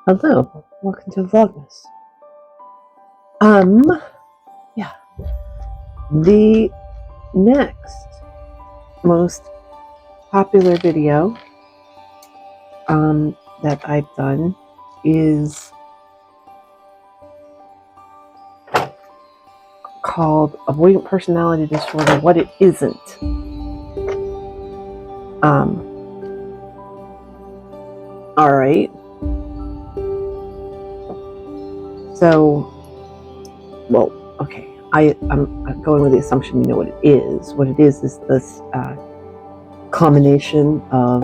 Hello, welcome to Vlogmas. Yeah. The next most popular video that I've done is called Avoidant Personality Disorder, What It Isn't. Alright. So, well, okay. I'm going with the assumption you know what it is. What it is this combination of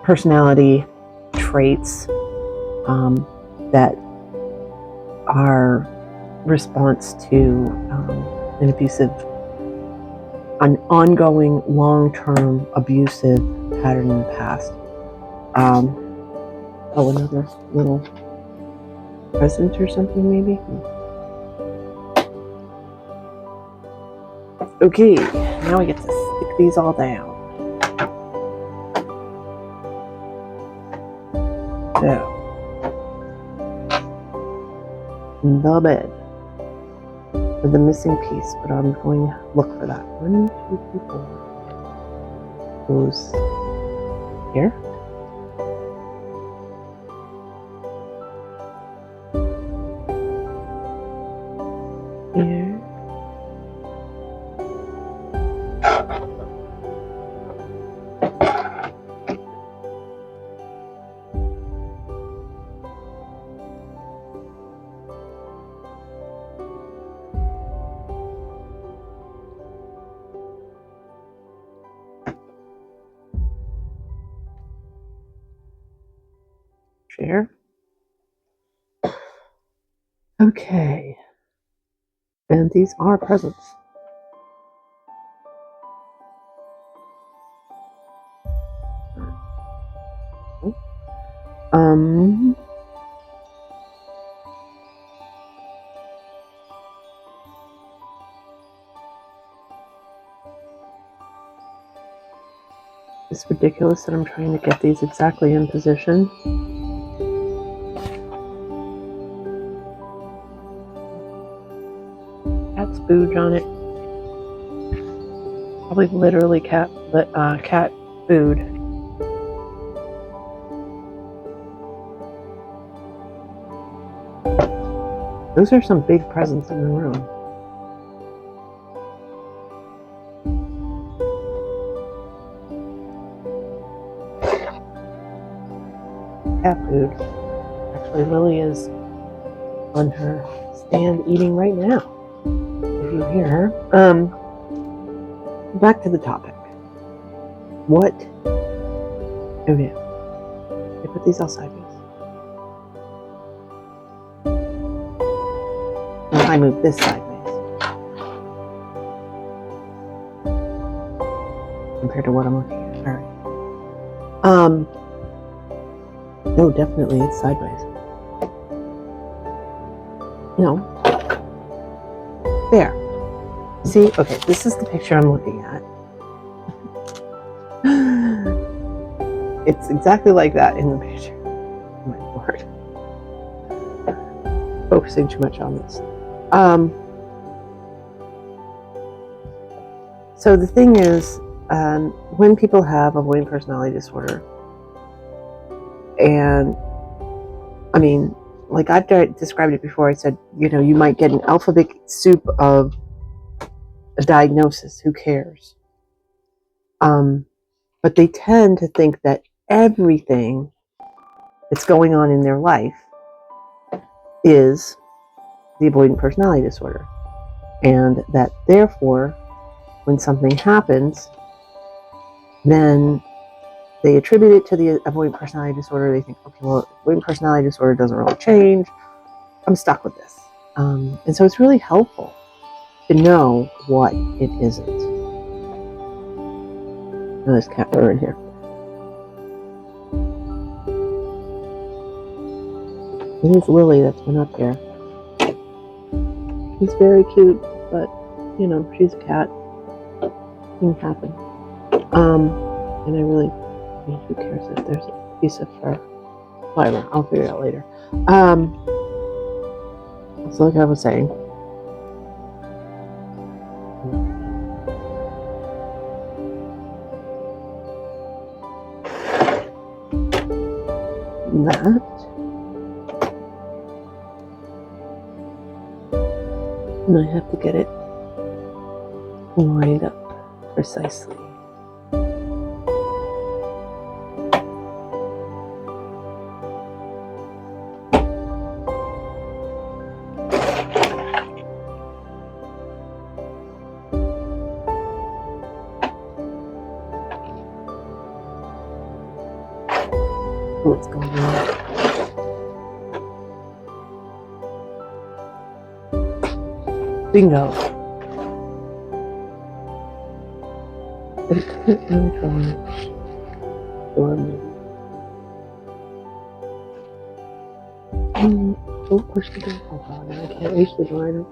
personality traits that are response to an ongoing, long-term abusive pattern in the past. Oh, another little present or something, maybe? Okay, now we get to stick these all down. So, the bed for the missing piece, but I'm going to look for that. 1, 2, 3, 4 goes here. Here. Share. Okay. And these are presents. It's ridiculous that I'm trying to get these exactly in position. Cat spooge on it. Probably literally cat food. Those are some big presents in the room. Cat food. Actually, Lily is on her stand eating right now. If you hear her. Back to the topic. What? Okay. I put these all sideways. Now I move this sideways. Compared to what I'm looking at. Alright. No, definitely it's sideways. No. There. See? Okay, this is the picture I'm looking at. It's exactly like that in the picture. Oh my lord. Focusing too much on this. So the thing is, when people have avoidant personality disorder, and I mean, like I've described it before, I said, you might get an alphabet soup of a diagnosis, who cares? But they tend to think that everything that's going on in their life is the avoidant personality disorder. And that therefore, when something happens, then they attribute it to the avoidant personality disorder. They think, okay, well, avoidant personality disorder doesn't really change. I'm stuck with this. And so it's really helpful to know what it isn't. Oh, there's cat fur in here. It is Lily that's been up here. She's very cute, but, she's a cat. Things happen. And I really Who cares if there's a piece of fur? Whatever, I'll figure it out later. So like I was saying, that. And I have to get it lined up precisely. What's going on? Bingo. But it doesn't really draw me. Don't push the door. Oh god, I can't reach the door. I don't.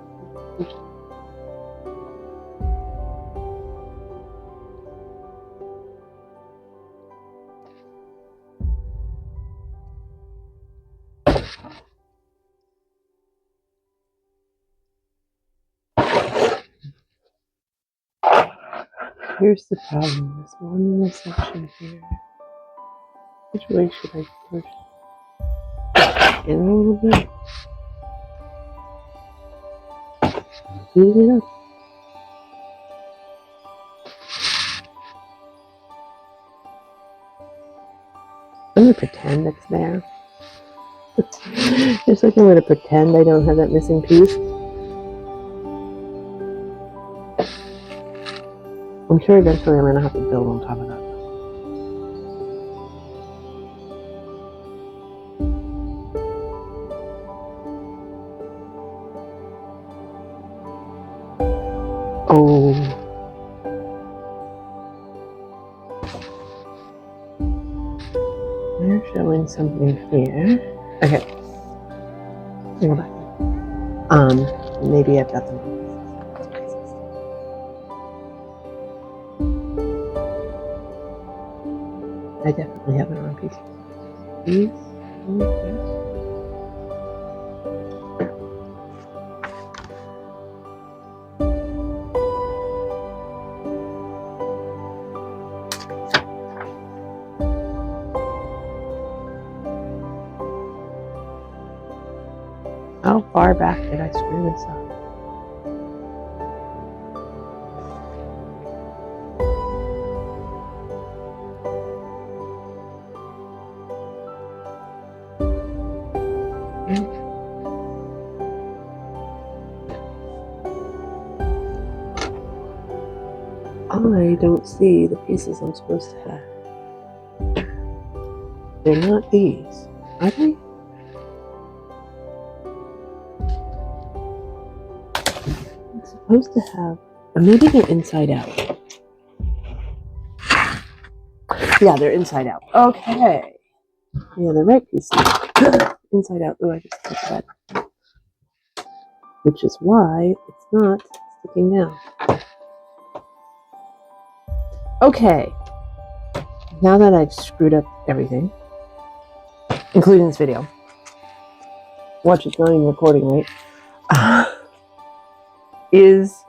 Here's the problem. This one little section here. Which way should I push? In a little bit. Speed it up. I'm gonna pretend it's there. Just like I'm gonna pretend I don't have that missing piece. I'm sure eventually I'm gonna have to build on top of that. Oh. They're showing something here. Okay. Go back. Maybe I've got them. I definitely have the wrong piece. These? How far back did I screw this up? I don't see the pieces I'm supposed to have. They're not these, are they? I'm supposed to have, or maybe they're inside out. Yeah, they're inside out. Okay. Yeah, the right piece. Inside out. Oh, I just touched that. Which is why it's not sticking down. Okay. Now that I've screwed up everything, including this video, watch, it's not even recording, right? Is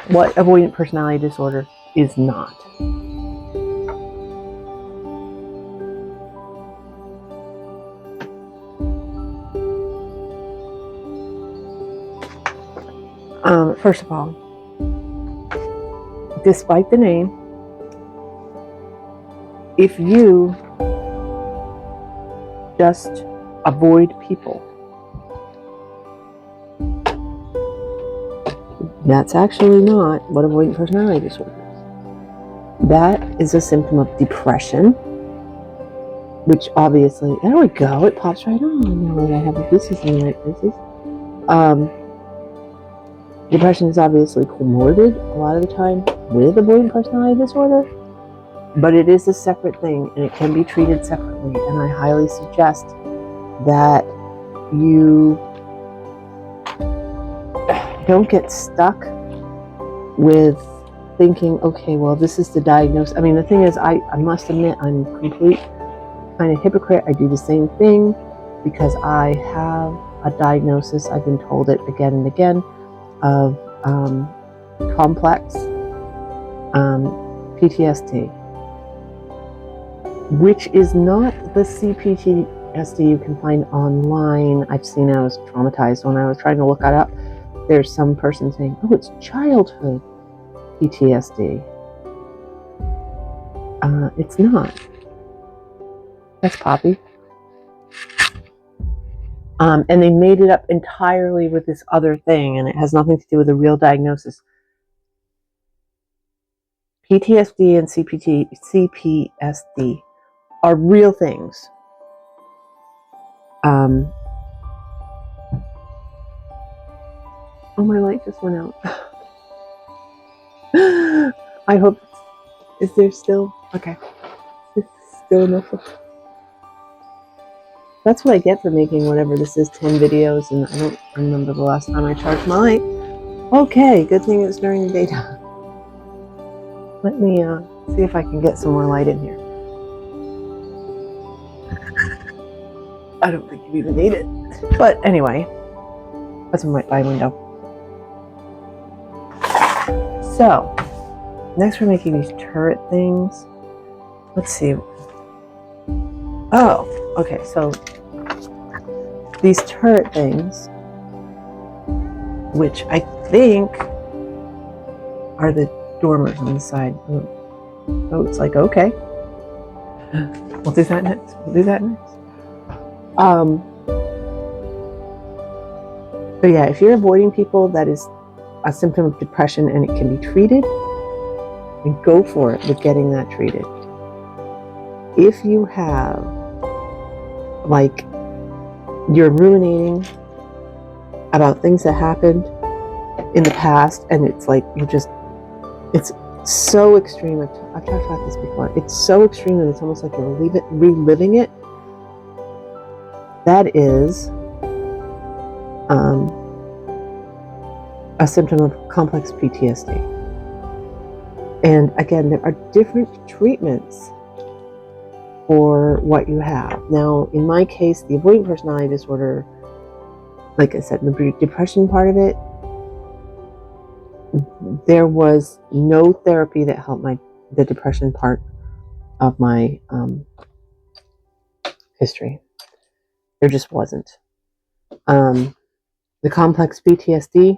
what avoidant personality disorder is not. First of all, despite the name, if you just avoid people, that's actually not what avoidant personality disorder is. That is a symptom of depression, which obviously, there we go, it pops right on now that I have the pieces in the right places. Depression is obviously comorbid a lot of the time with avoidant personality disorder, but it is a separate thing and it can be treated separately, and I highly suggest that you don't get stuck with thinking, okay, well, this is the diagnosis. I mean, the thing is, I must admit, I'm a complete kind of hypocrite. I do the same thing because I have a diagnosis. I've been told it again and again of complex PTSD, which is not the CPTSD you can find online. I've seen, I was traumatized when I was trying to look that up. There's some person saying, oh, it's childhood PTSD. It's not. That's Poppy. And they made it up entirely with this other thing, and it has nothing to do with a real diagnosis. PTSD and CPSD are real things. Oh, my light just went out. I hope. Is there still? Okay. It's still enough. That's what I get for making whatever this is, 10 videos, and I don't remember the last time I charged my light. Okay, good thing it's during the daytime. Let me see if I can get some more light in here. I don't think you even need it. But anyway, that's my window. So, next we're making these turret things. Let's see. Oh, okay, so these turret things, which I think are the dormers on the side. Oh, it's like, okay. We'll do that next. So yeah, if you're avoiding people, that is a symptom of depression and it can be treated, and go for it with getting that treated. If you have, like, you're ruminating about things that happened in the past, and it's like it's so extreme. I've talked about this before. It's so extreme that it's almost like you're reliving it. That is a symptom of complex PTSD. And again, there are different treatments for what you have. Now, in my case, the Avoidant Personality Disorder, like I said, the depression part of it, there was no therapy that helped the depression part of my history. There just wasn't. The complex PTSD,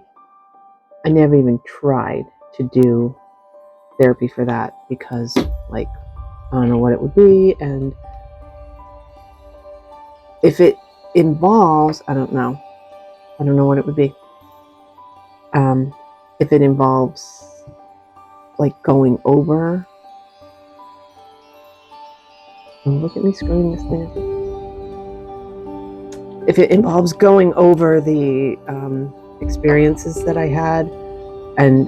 I never even tried to do therapy for that because, like, I don't know what it would be, and if it involves, I don't know what it would be. If it involves, like, going over, look at me screwing this thing. If it involves going over the experiences that I had and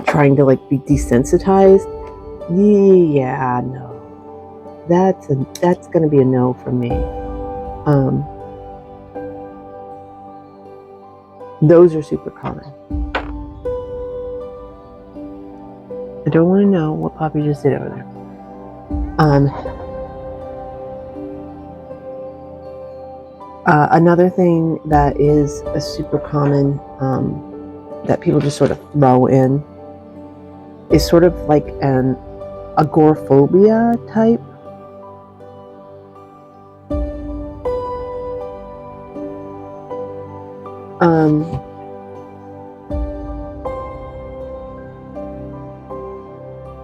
trying to, like, be desensitized, yeah, no. That's going to be a no for me. Those are super common. I don't want to know what Poppy just did over there. Another thing that is a super common that people just sort of throw in is sort of like an agoraphobia type.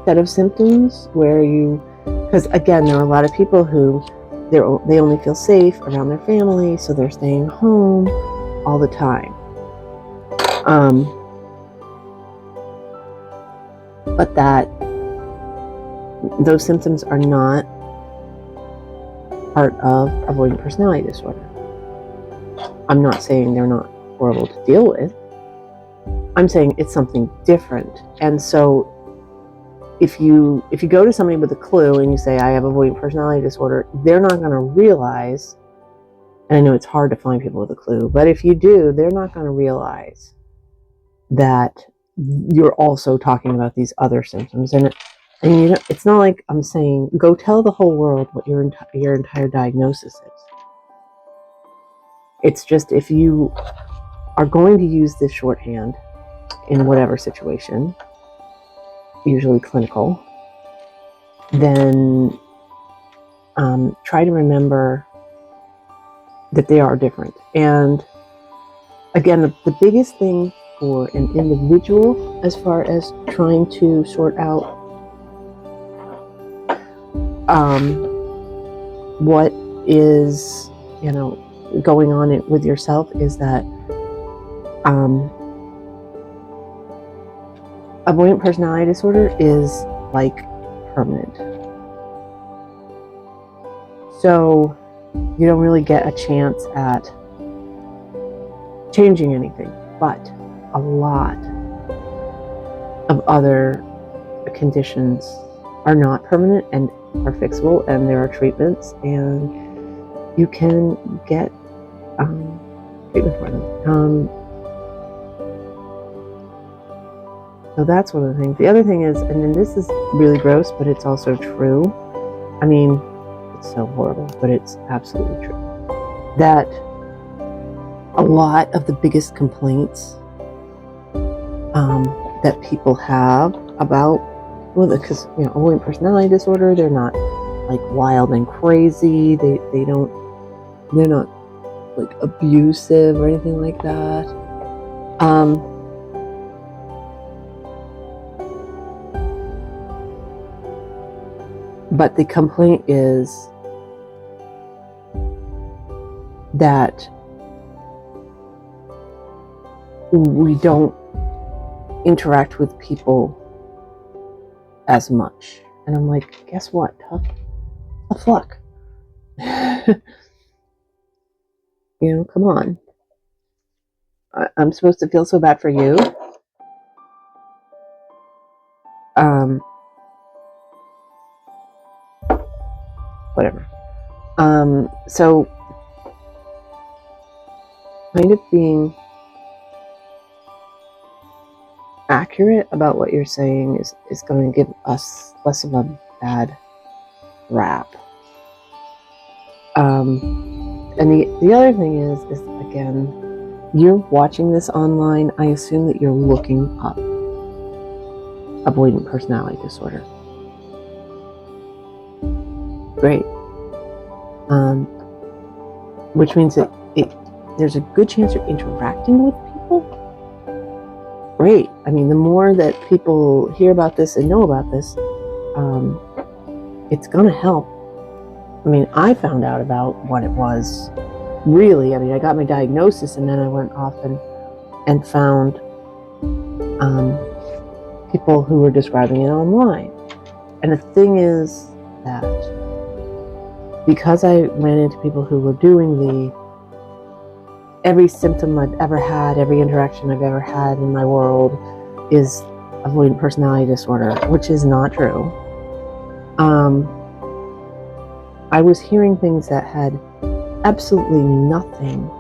Set of symptoms where because again, there are a lot of people who they only feel safe around their family, so they're staying home all the time. But those symptoms are not part of Avoidant Personality Disorder. I'm not saying they're not horrible to deal with. I'm saying it's something different. And so if you go to somebody with a clue and you say, I have Avoidant Personality Disorder, they're not going to realize, and I know it's hard to find people with a clue, but if you do, they're not going to realize that you're also talking about these other symptoms. And you know, it's not like I'm saying go tell the whole world what your entire diagnosis is. It's just, if you are going to use this shorthand in whatever situation, usually clinical, then try to remember that they are different. And again, the biggest thing for an individual as far as trying to sort out what is, you know, going on with yourself is that avoidant personality disorder is like permanent. So you don't really get a chance at changing anything, but a lot of other conditions are not permanent and are fixable, and there are treatments, and you can get treatment for them. So that's one of the things. The other thing is, and then this is really gross, but it's also true. I mean, it's so horrible, but it's absolutely true, that a lot of the biggest complaints that people have about, well, because, you know, avoidant personality disorder, they're not like wild and crazy. They're not like abusive or anything like that. But the complaint is that we don't interact with people as much. And I'm like, guess what? Tough luck. You know, come on. I'm supposed to feel so bad for you. Whatever. So kind of being accurate about what you're saying is going to give us less of a bad rap. And the other thing is again, you're watching this online. I assume that you're looking up avoidant personality disorder. Great. Which means that there's a good chance you're interacting with people. Great. I mean, the more that people hear about this and know about this, it's going to help. I mean, I found out about what it was. Really, I mean, I got my diagnosis, and then I went off and found people who were describing it online. And the thing is that because I ran into people who were doing every symptom I've ever had, every interaction I've ever had in my world is avoidant personality disorder, which is not true. I was hearing things that had absolutely nothing.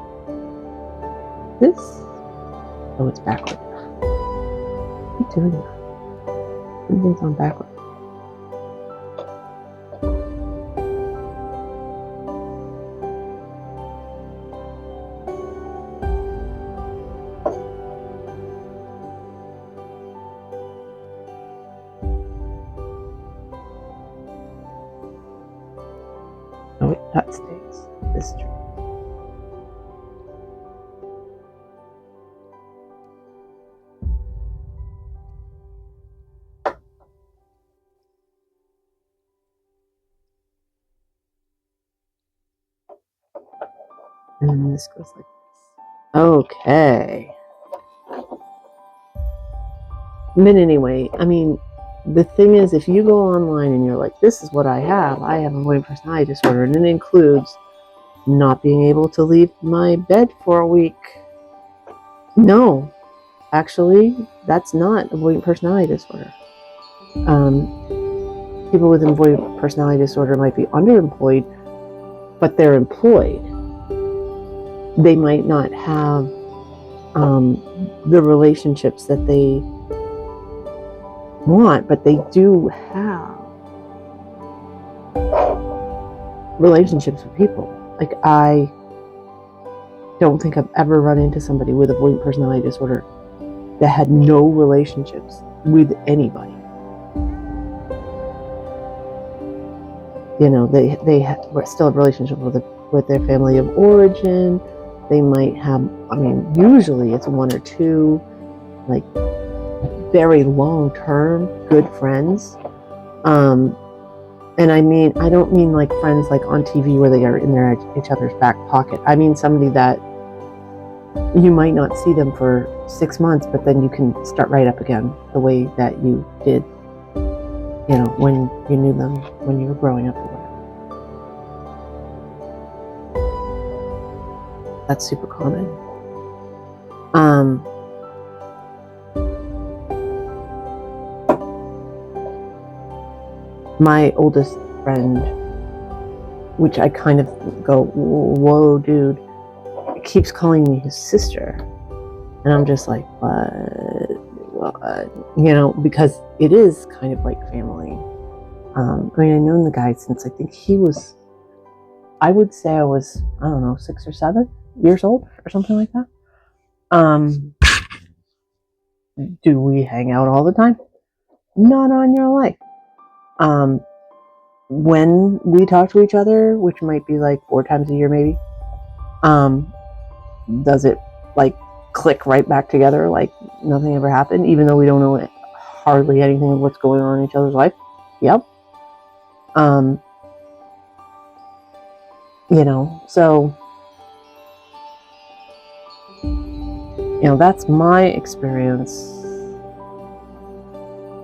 Oh, it's backward. What are you doing now? Everything's on backward. Oh, wait, that stays. This is true. And then this goes like this. Okay. But anyway, I mean, the thing is, if you go online and you're like, this is what I have avoidant personality disorder, and it includes not being able to leave my bed for a week. No, actually, that's not avoidant personality disorder. People with avoidant personality disorder might be underemployed, but they're employed. They might not have the relationships that they want, but they do have relationships with people. Like, I don't think I've ever run into somebody with avoidant personality disorder that had no relationships with anybody. You know, they still have relationships with their family of origin. They might have, I mean, usually it's one or two, like, very long-term good friends. And I mean, I don't mean like friends like on TV where they are in each other's back pocket. I mean somebody that you might not see them for 6 months, but then you can start right up again the way that you did, you know, when you knew them when you were growing up or whatever. That's super common. My oldest friend, which I kind of go, whoa, dude, keeps calling me his sister. And I'm just like, what? You know, because it is kind of like family. I mean, I've known the guy since I think he was, I would say I was, I don't know, 6 or 7 years old or something like that. Do we hang out all the time? Not on your life. When we talk to each other, which might be like 4 times a year maybe, does it like click right back together like nothing ever happened, even though we don't know hardly anything of what's going on in each other's life? Yep. You know, so, you know, that's my experience.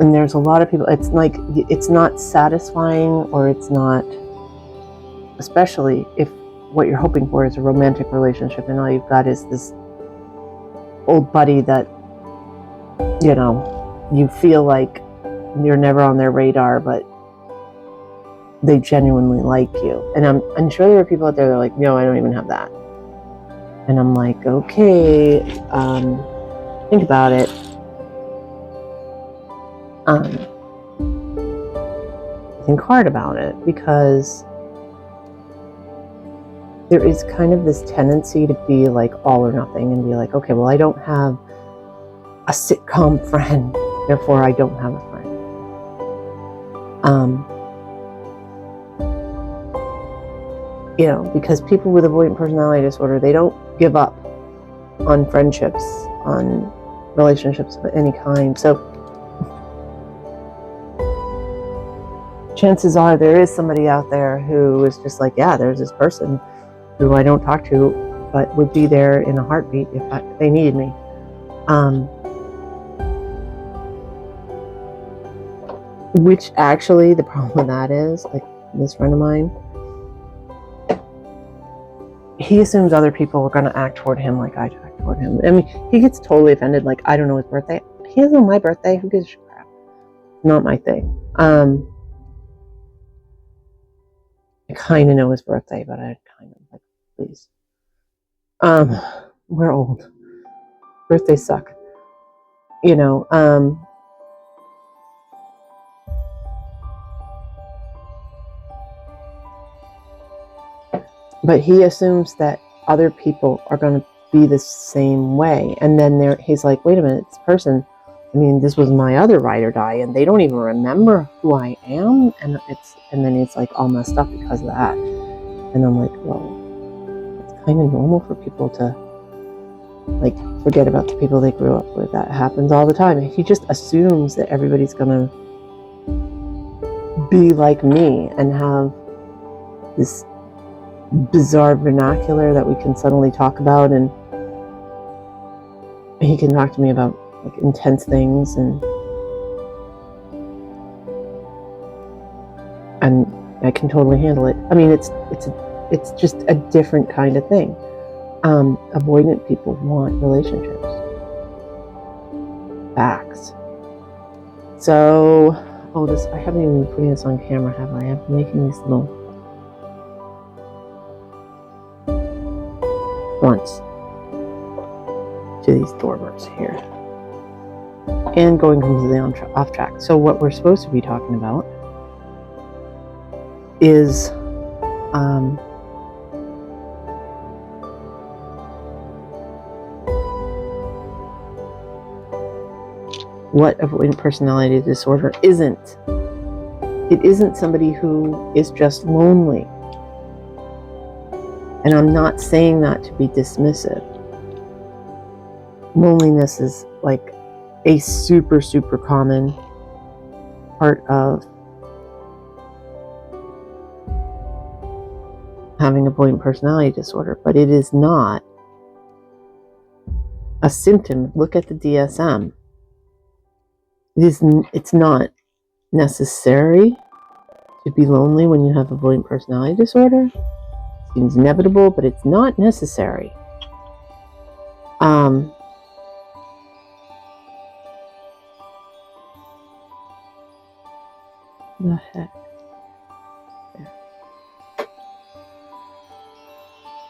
And there's a lot of people, it's like, it's not satisfying, or it's not, especially if what you're hoping for is a romantic relationship and all you've got is this old buddy that, you know, you feel like you're never on their radar, but they genuinely like you. And I'm sure there are people out there that are like, no, I don't even have that. And I'm like, okay, think about it. Think hard about it, because there is kind of this tendency to be like all or nothing and be like, okay, well, I don't have a sitcom friend, therefore I don't have a friend. You know, because people with avoidant personality disorder, they don't give up on friendships, on relationships of any kind. So chances are there is somebody out there who is just like, yeah, there's this person who I don't talk to, but would be there in a heartbeat if they needed me. Which actually, the problem with that is, like this friend of mine, he assumes other people are going to act toward him like I act toward him. I mean, he gets totally offended, like, I don't know his birthday. He doesn't know my birthday. Who gives a crap? Not my thing. I kind of know his birthday, but I kind of like, please. We're old. Birthdays suck. You know, but he assumes that other people are going to be the same way. And then he's like, wait a minute, this person, I mean, this was my other ride or die, and they don't even remember who I am. And then it's like all messed up because of that. And I'm like, well, it's kind of normal for people to like forget about the people they grew up with. That happens all the time. He just assumes that everybody's going to be like me and have this bizarre vernacular that we can suddenly talk about, and he can talk to me about like intense things, and I can totally handle it. I mean, it's just a different kind of thing. Avoidant people want relationships. Facts. So, I haven't even been putting this on camera, have I? I've been making these little fronts to these dormers here. and going completely off track. So what we're supposed to be talking about is what avoidant personality disorder isn't. It isn't somebody who is just lonely. And I'm not saying that to be dismissive. Loneliness is like a super, super common part of having avoidant personality disorder, but it is not a symptom. Look at the DSM. It's not necessary to be lonely when you have avoidant personality disorder. It seems inevitable, but it's not necessary. The heck? There.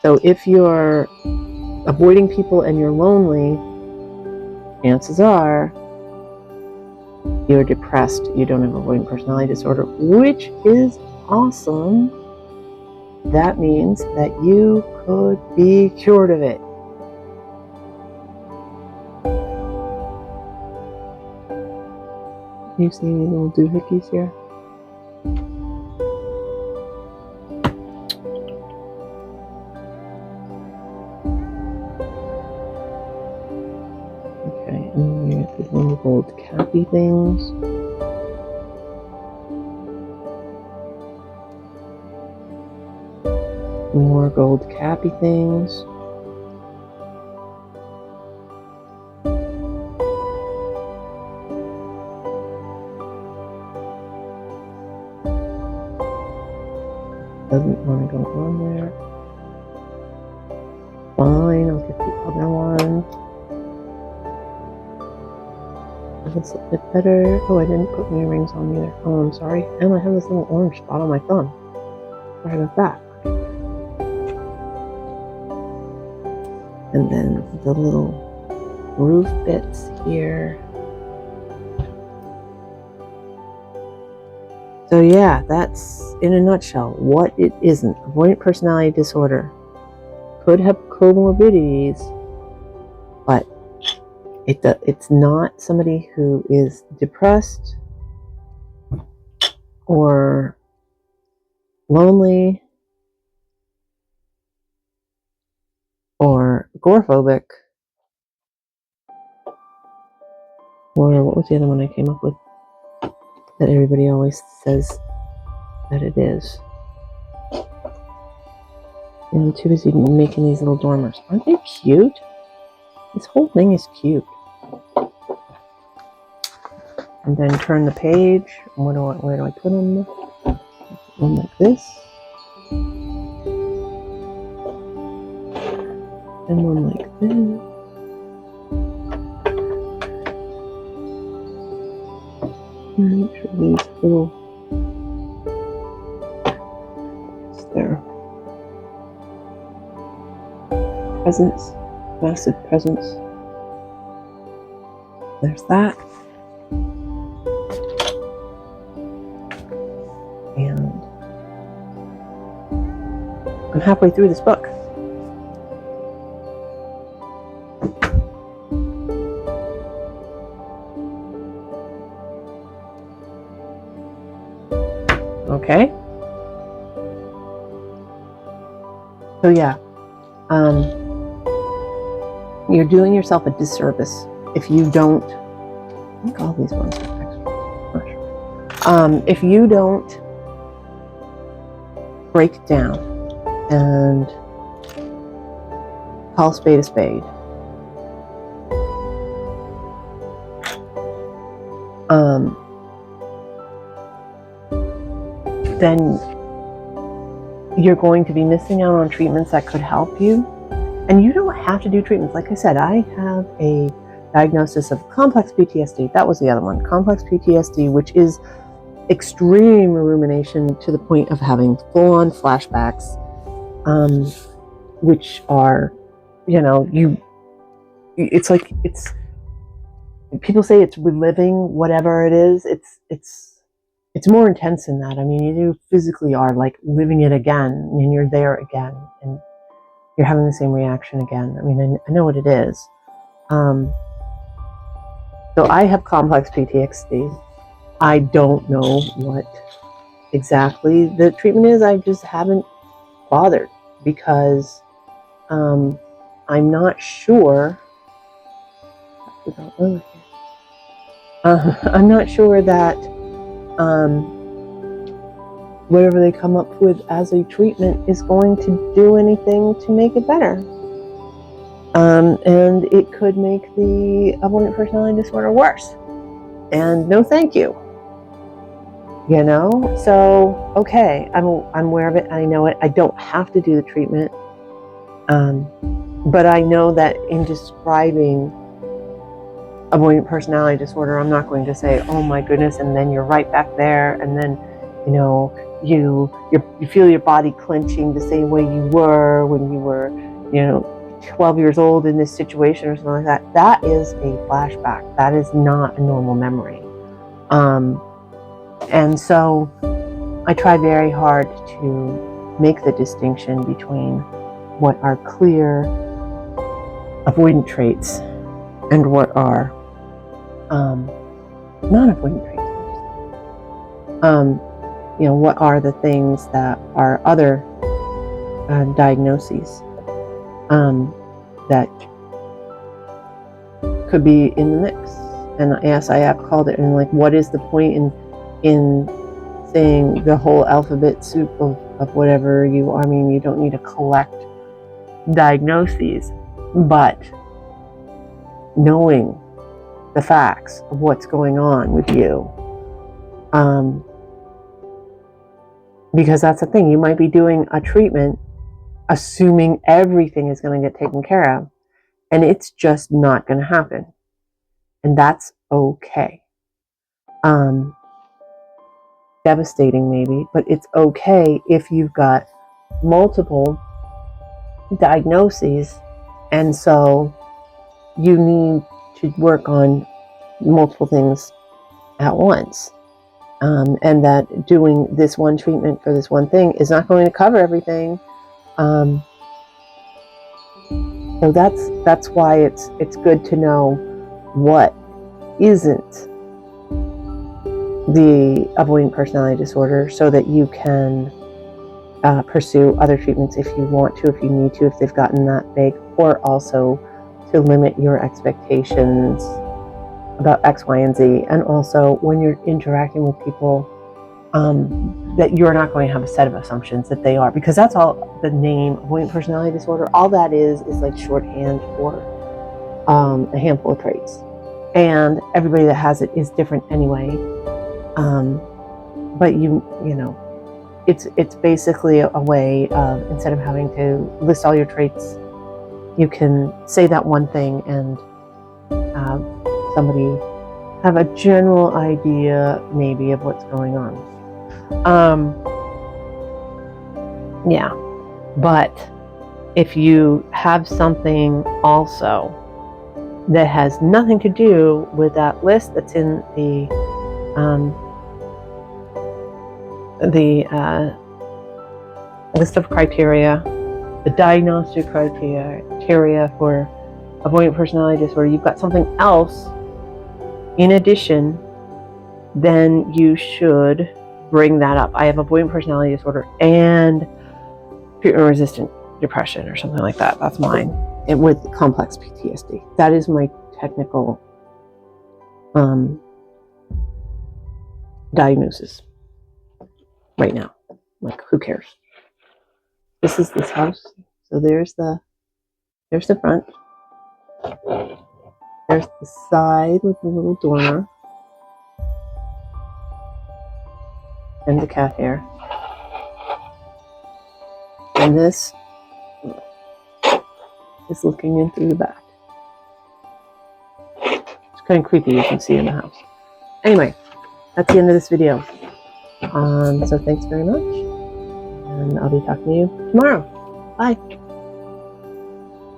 So if you're avoiding people and you're lonely, chances are you're depressed. You don't have avoidant personality disorder, which is awesome. That means that you could be cured of it. You see any little doohickeys here? Okay, and then we get these little gold cappy things. More gold cappy things. Doesn't want to go on there. Fine, I'll get the other one. That's a bit better. Oh, I didn't put any rings on either. Oh, I'm sorry. And I have this little orange spot on my thumb. Sorry about that. And then the little roof bits here. So yeah, that's in a nutshell what it isn't. Avoidant personality disorder could have comorbidities, but it's not somebody who is depressed or lonely or agoraphobic, or what was the other one I came up with that everybody always says that it is. And I'm too busy making these little dormers. Aren't they cute? This whole thing is cute. And then turn the page. Where do I put them? One like this. And one like this. Make sure these little there. Presents. Massive presents. There's that. And I'm halfway through this book. Okay. So yeah, you're doing yourself a disservice if you don't. I think all these ones are extra. If you don't break down and call a spade a spade, then you're going to be missing out on treatments that could help you. And you don't have to do treatments. Like I said, I have a diagnosis of complex PTSD. That was the other one, complex PTSD, which is extreme rumination to the point of having full-on flashbacks, which are, it's like, it's people say it's reliving whatever it is. It's more intense than that. I mean, you physically are like living it again, and you're there again, and you're having the same reaction again. I mean, I know what it is. So I have complex PTSD. I don't know what exactly the treatment is. I just haven't bothered because I'm not sure. I'm not sure that whatever they come up with as a treatment is going to do anything to make it better. And it could make the avoidant personality disorder worse. And no thank you. You know? So, okay, I'm aware of it. I know it. I don't have to do the treatment. But I know that in describing avoidant personality disorder, I'm not going to say, oh my goodness, and then you're right back there, and then, you know, you feel your body clenching the same way you were when you were, you know, 12 years old in this situation or something like that. That is a flashback. That is not a normal memory. And so I try very hard to make the distinction between what are clear avoidant traits and what are non-avoidant traits. You know, what are the things that are other diagnoses that could be in the mix. And yes, I have called it, and like, what is the point in saying the whole alphabet soup of whatever you are? I mean, you don't need to collect diagnoses, but knowing the facts of what's going on with you, because that's the thing, you might be doing a treatment assuming everything is going to get taken care of, and it's just not going to happen, and that's okay. Devastating maybe, but it's okay if you've got multiple diagnoses, and so you need to work on multiple things at once, and that doing this one treatment for this one thing is not going to cover everything. So that's why it's good to know what isn't the avoidant personality disorder, so that you can pursue other treatments if you want to, if you need to, if they've gotten that big, or also to limit your expectations about X, Y, and Z. And also, when you're interacting with people, that you're not going to have a set of assumptions that they are, because that's all the name avoidant personality disorder, all that is like shorthand for a handful of traits. And everybody that has it is different anyway. But you know, it's basically a way of, instead of having to list all your traits, you can say that one thing and have somebody have a general idea maybe of what's going on. Yeah, but if you have something also that has nothing to do with that list that's in the list of criteria, the diagnostic criteria for avoidant personality disorder, you've got something else in addition, then you should bring that up. I have avoidant personality disorder and treatment-resistant depression or something like that. That's mine. And with complex PTSD. That is my technical diagnosis right now. Like, who cares? This is this house. So there's the front. There's the side with the little dormer and the cat hair. And this is looking in through the back. It's kind of creepy, you can see in the house. Anyway, that's the end of this video. So thanks very much, and I'll be talking to you tomorrow. Bye.